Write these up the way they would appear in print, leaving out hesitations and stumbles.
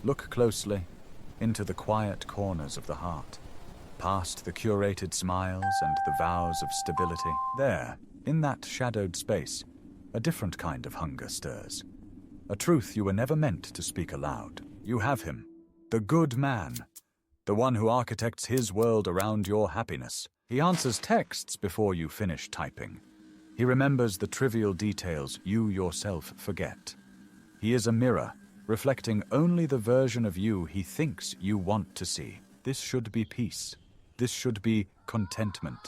Look closely into the quiet corners of the heart, past the curated smiles and the vows of stability. There, in that shadowed space, a different kind of hunger stirs. A truth you were never meant to speak aloud. You have him, the good man, the one who architects his world around your happiness. He answers texts before you finish typing. He remembers the trivial details you yourself forget. He is a mirror, reflecting only the version of you he thinks you want to see. This should be peace. This should be contentment.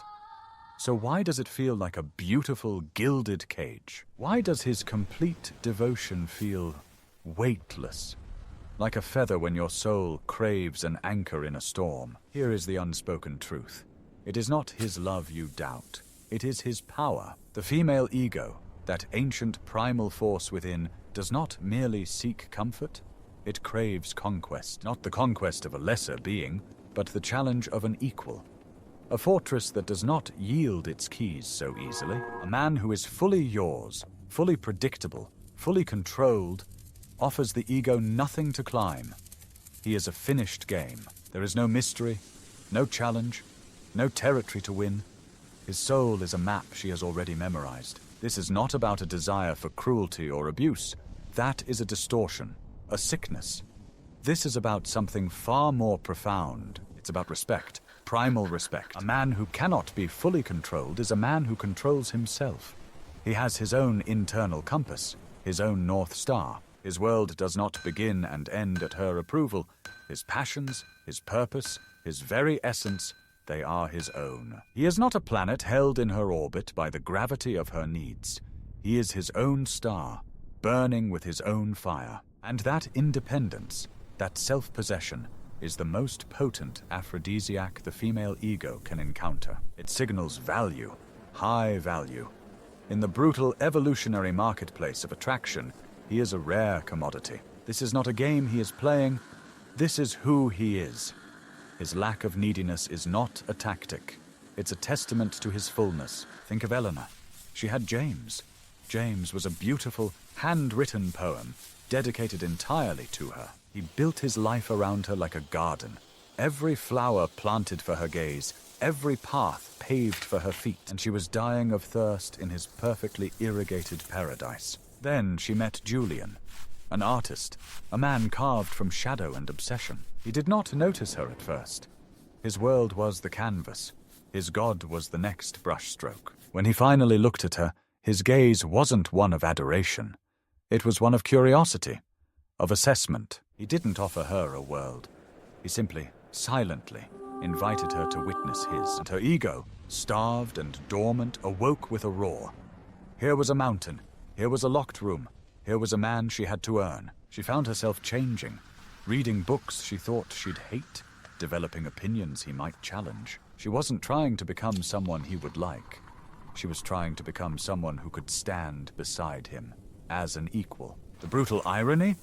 So why does it feel like a beautiful, gilded cage? Why does his complete devotion feel weightless? Like a feather when your soul craves an anchor in a storm. Here is the unspoken truth. It is not his love you doubt. It is his power. The female ego, that ancient primal force within, does not merely seek comfort. It craves conquest. Not the conquest of a lesser being, but the challenge of an equal. A fortress that does not yield its keys so easily. A man who is fully yours, fully predictable, fully controlled, offers the ego nothing to climb. He is a finished game. There is no mystery, no challenge, no territory to win. His soul is a map she has already memorized. This is not about a desire for cruelty or abuse. That is a distortion, a sickness. This is about something far more profound. It's about respect, primal respect. A man who cannot be fully controlled is a man who controls himself. He has his own internal compass, his own North Star. His world does not begin and end at her approval. His passions, his purpose, his very essence, they are his own. He is not a planet held in her orbit by the gravity of her needs. He is his own star, burning with his own fire. And that independence, that self-possession, is the most potent aphrodisiac the female ego can encounter. It signals value, high value. In the brutal evolutionary marketplace of attraction, he is a rare commodity. This is not a game he is playing. This is who he is. His lack of neediness is not a tactic. It's a testament to his fullness. Think of Eleanor. She had James. James was a beautiful, handwritten poem, dedicated entirely to her. He built his life around her like a garden. Every flower planted for her gaze, every path paved for her feet, and she was dying of thirst in his perfectly irrigated paradise. Then she met Julian, an artist, a man carved from shadow and obsession. He did not notice her at first. His world was the canvas. His god was the next brushstroke. When he finally looked at her, his gaze wasn't one of adoration. It was one of curiosity, of assessment. He didn't offer her a world. He simply, silently, invited her to witness his. And her ego, starved and dormant, awoke with a roar. Here was a mountain. Here was a locked room. Here was a man she had to earn. She found herself changing, reading books she thought she'd hate, developing opinions he might challenge. She wasn't trying to become someone he would like. She was trying to become someone who could stand beside him, as an equal. The brutal irony?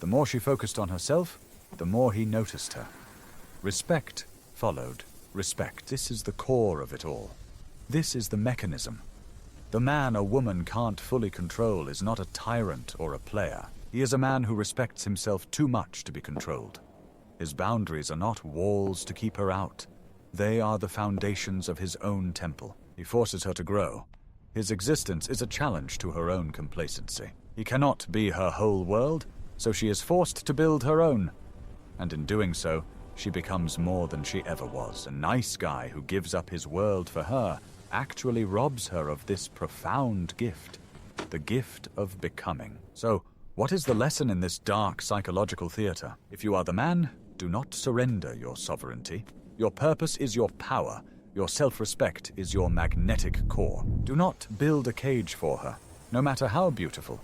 The more she focused on herself, the more he noticed her. Respect followed respect. This is the core of it all. This is the mechanism. The man a woman can't fully control is not a tyrant or a player. He is a man who respects himself too much to be controlled. His boundaries are not walls to keep her out. They are the foundations of his own temple. He forces her to grow. His existence is a challenge to her own complacency. He cannot be her whole world, so she is forced to build her own. And in doing so, she becomes more than she ever was. A nice guy who gives up his world for her actually robs her of this profound gift, the gift of becoming. So, what is the lesson in this dark psychological theater? If you are the man, do not surrender your sovereignty. Your purpose is your power. Your self-respect is your magnetic core. Do not build a cage for her, no matter how beautiful.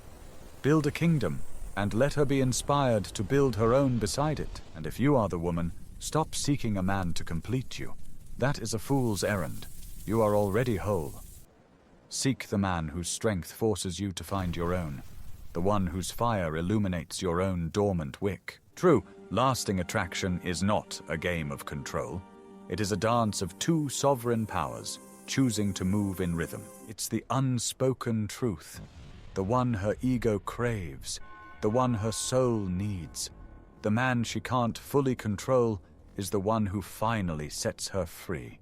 Build a kingdom, and let her be inspired to build her own beside it. And if you are the woman, stop seeking a man to complete you. That is a fool's errand. You are already whole. Seek the man whose strength forces you to find your own, the one whose fire illuminates your own dormant wick. True, lasting attraction is not a game of control. It is a dance of two sovereign powers, choosing to move in rhythm. It's the unspoken truth, the one her ego craves, the one her soul needs. The man she can't fully control is the one who finally sets her free.